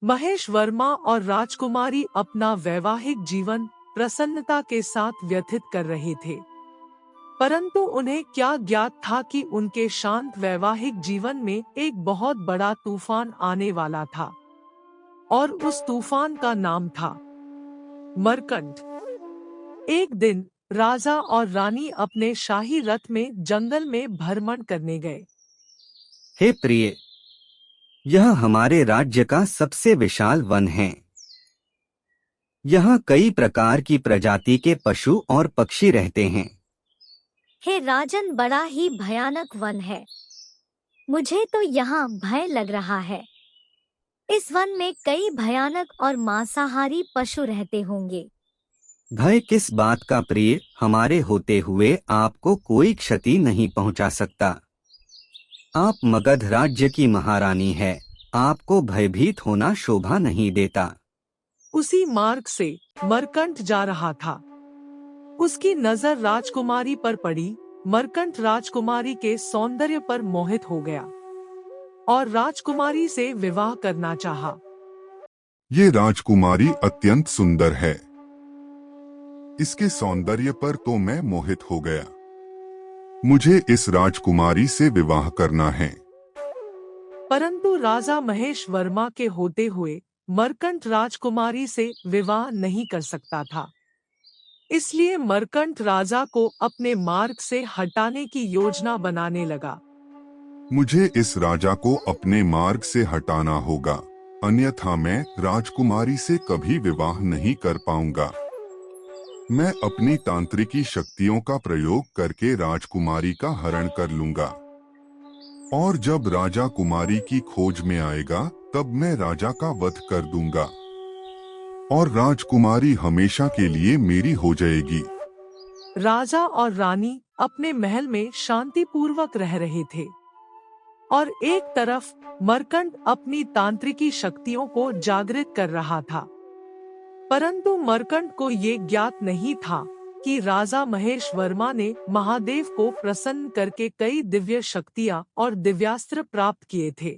महेश वर्मा और राजकुमारी अपना वैवाहिक जीवन प्रसन्नता के साथ व्यतीत कर रहे थे, परंतु उन्हें क्या ज्ञात था कि उनके शांत वैवाहिक जीवन में एक बहुत बड़ा तूफान आने वाला था, और उस तूफान का नाम था मरकंट। एक दिन राजा और रानी अपने शाही रथ में जंगल में भ्रमण करने गए। हे प्रिय, यह हमारे राज्य का सबसे विशाल वन है। यहाँ कई प्रकार की प्रजाति के पशु और पक्षी रहते हैं। हे राजन, बड़ा ही भयानक वन है। मुझे तो यहाँ भय लग रहा है। इस वन में कई भयानक और मांसाहारी पशु रहते होंगे। भय किस बात का प्रिय, हमारे होते हुए आपको कोई क्षति नहीं पहुँचा सकता। आप मगध राज्य की महारानी है, आपको भयभीत होना शोभा नहीं देता। उसी मार्ग से मरकंट जा रहा था। उसकी नजर राजकुमारी पर पड़ी। मरकंट राजकुमारी के सौंदर्य पर मोहित हो गया और राजकुमारी से विवाह करना चाहा। ये राजकुमारी अत्यंत सुंदर है। इसके सौंदर्य पर तो मैं मोहित हो गया। मुझे इस राजकुमारी से विवाह करना है। परंतु राजा महेश वर्मा के होते हुए मरकंट राजकुमारी से विवाह नहीं कर सकता था। इसलिए मरकंट राजा को अपने मार्ग से हटाने की योजना बनाने लगा। मुझे इस राजा को अपने मार्ग से हटाना होगा, अन्यथा मैं राजकुमारी से कभी विवाह नहीं कर पाऊंगा। मैं अपनी तांत्रिकी शक्तियों का प्रयोग करके राजकुमारी का हरण कर लूंगा, और जब राजा कुमारी की खोज में आएगा तब मैं राजा का वध कर दूंगा और राजकुमारी हमेशा के लिए मेरी हो जाएगी। राजा और रानी अपने महल में शांतिपूर्वक रह रहे थे और एक तरफ मरकंट अपनी तांत्रिकी शक्तियों को जागृत कर रहा था। परंतु मरकंट को ये ज्ञात नहीं था कि राजा महेश वर्मा ने महादेव को प्रसन्न करके कई दिव्य शक्तियां और दिव्यास्त्र प्राप्त किए थे।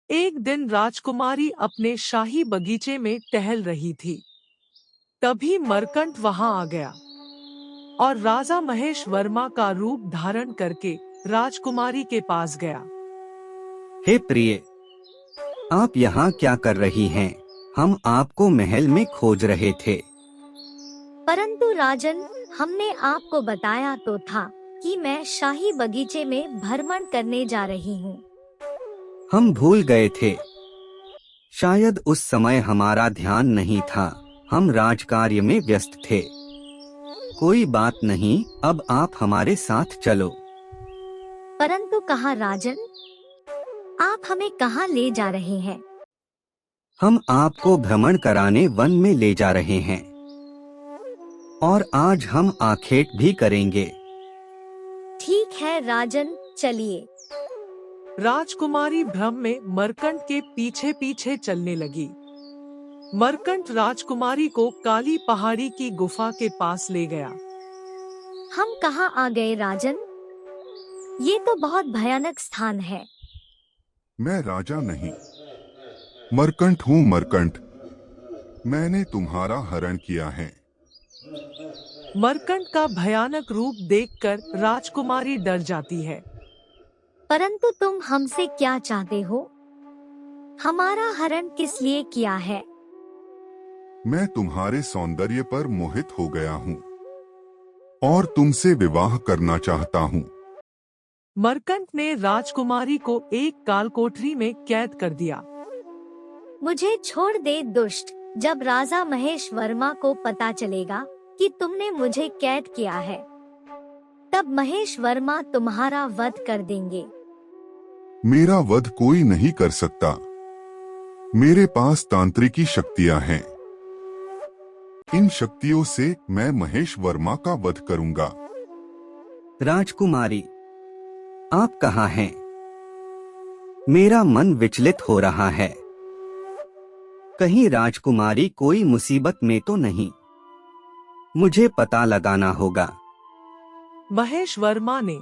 एक दिन राजकुमारी अपने शाही बगीचे में टहल रही थी। तभी मरकंट वहां आ गया और राजा महेश वर्मा का रूप धारण करके राजकुमारी के पास गया। हे प्रिय, आप यहाँ क्या कर रही हैं? हम आपको महल में खोज रहे थे। परंतु राजन, हमने आपको बताया तो था कि मैं शाही बगीचे में भ्रमण करने जा रही हूँ। हम भूल गए थे। शायद उस समय हमारा ध्यान नहीं था, हम राजकार्य में व्यस्त थे। कोई बात नहीं, अब आप हमारे साथ चलो। परंतु कहाँ राजन? आप हमें कहाँ ले जा रहे हैं? हम आपको भ्रमण कराने वन में ले जा रहे हैं, और आज हम आखेट भी करेंगे। ठीक है राजन, चलिए। राजकुमारी भ्रम में मरकंट के पीछे पीछे चलने लगी। मरकंट राजकुमारी को काली पहाड़ी की गुफा के पास ले गया। हम कहाँ आ गए राजन? ये तो बहुत भयानक स्थान है। मैं राजा नहीं, मरकंट हूँ। मरकंट, मैंने तुम्हारा हरण किया है। मरकंट का भयानक रूप देखकर राजकुमारी डर जाती है। परंतु तुम हमसे क्या चाहते हो? हमारा हरण किस लिए किया है? मैं तुम्हारे सौंदर्य पर मोहित हो गया हूँ और तुमसे विवाह करना चाहता हूँ। मरकंट ने राजकुमारी को एक कालकोठरी में कैद कर दिया। मुझे छोड़ दे दुष्ट। जब राजा महेश वर्मा को पता चलेगा कि तुमने मुझे कैद किया है, तब महेश वर्मा तुम्हारा वध कर देंगे। मेरा वध कोई नहीं कर सकता। मेरे पास तांत्रिकी शक्तियां हैं। इन शक्तियों से मैं महेश वर्मा का वध करूंगा। राजकुमारी, आप कहाँ हैं? मेरा मन विचलित हो रहा है। कहीं राजकुमारी कोई मुसीबत में तो नहीं? मुझे पता लगाना होगा। महेश वर्मा ने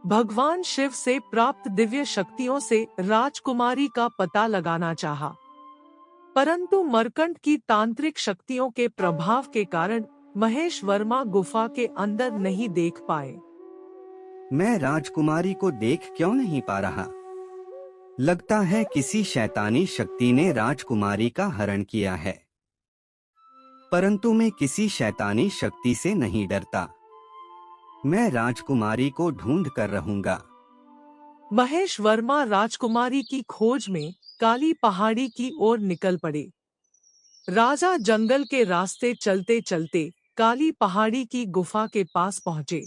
भगवान शिव से प्राप्त दिव्य शक्तियों से राजकुमारी का पता लगाना चाहा। परंतु मरकंट की तांत्रिक शक्तियों के प्रभाव के कारण महेश वर्मा गुफा के अंदर नहीं देख पाए। मैं राजकुमारी को देख क्यों नहीं पा रहा? लगता है किसी शैतानी शक्ति ने राजकुमारी का हरण किया है। परंतु मैं किसी शैतानी शक्ति से नहीं डरता। मैं राजकुमारी को ढूंढ कर रहूंगा। महेश वर्मा राजकुमारी की खोज में काली पहाड़ी की ओर निकल पड़े। राजा जंगल के रास्ते चलते चलते काली पहाड़ी की गुफा के पास पहुंचे।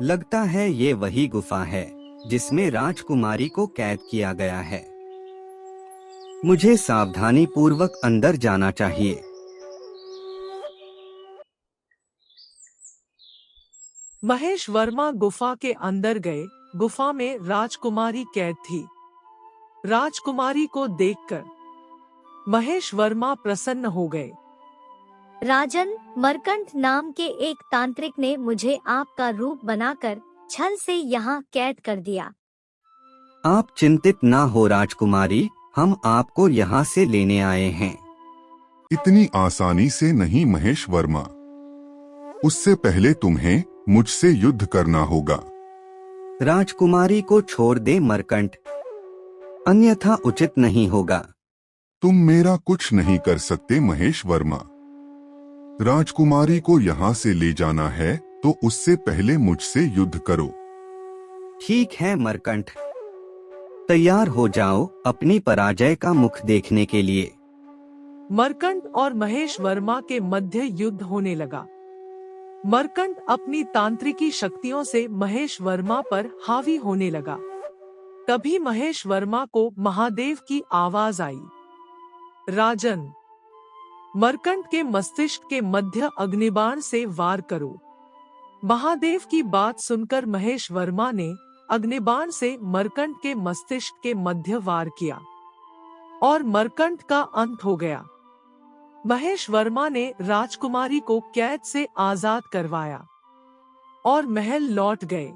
लगता है ये वही गुफा है जिसमें राजकुमारी को कैद किया गया है। मुझे सावधानी पूर्वक अंदर जाना चाहिए। महेश वर्मा गुफा के अंदर गए। गुफा में राजकुमारी कैद थी। राजकुमारी को देखकर महेश वर्मा प्रसन्न हो गए। राजन, मरकंट नाम के एक तांत्रिक ने मुझे आपका रूप बनाकर छल से यहाँ कैद कर दिया। आप चिंतित ना हो राजकुमारी, हम आपको यहाँ से लेने आए हैं। इतनी आसानी से नहीं महेश वर्मा। उससे पहले तुम्हें मुझसे युद्ध करना होगा। राजकुमारी को छोड़ दे मरकंट, अन्यथा उचित नहीं होगा। तुम मेरा कुछ नहीं कर सकते महेश वर्मा। राजकुमारी को यहाँ से ले जाना है तो उससे पहले मुझसे युद्ध करो। ठीक है मरकंट, तैयार हो जाओ अपनी पराजय का मुख देखने के लिए। मरकंट और महेश वर्मा के मध्य युद्ध होने लगा। मरकंट अपनी तांत्रिकी शक्तियों से महेश वर्मा पर हावी होने लगा। तभी महेश वर्मा को महादेव की आवाज आई, राजन, मरकंट के मस्तिष्क के मध्य अग्निबाण से वार करो। महादेव की बात सुनकर महेश वर्मा ने अग्निबाण से मरकंट के मस्तिष्क के मध्य वार किया और मरकंट का अंत हो गया। महेश वर्मा ने राजकुमारी को कैद से आजाद करवाया और महल लौट गए।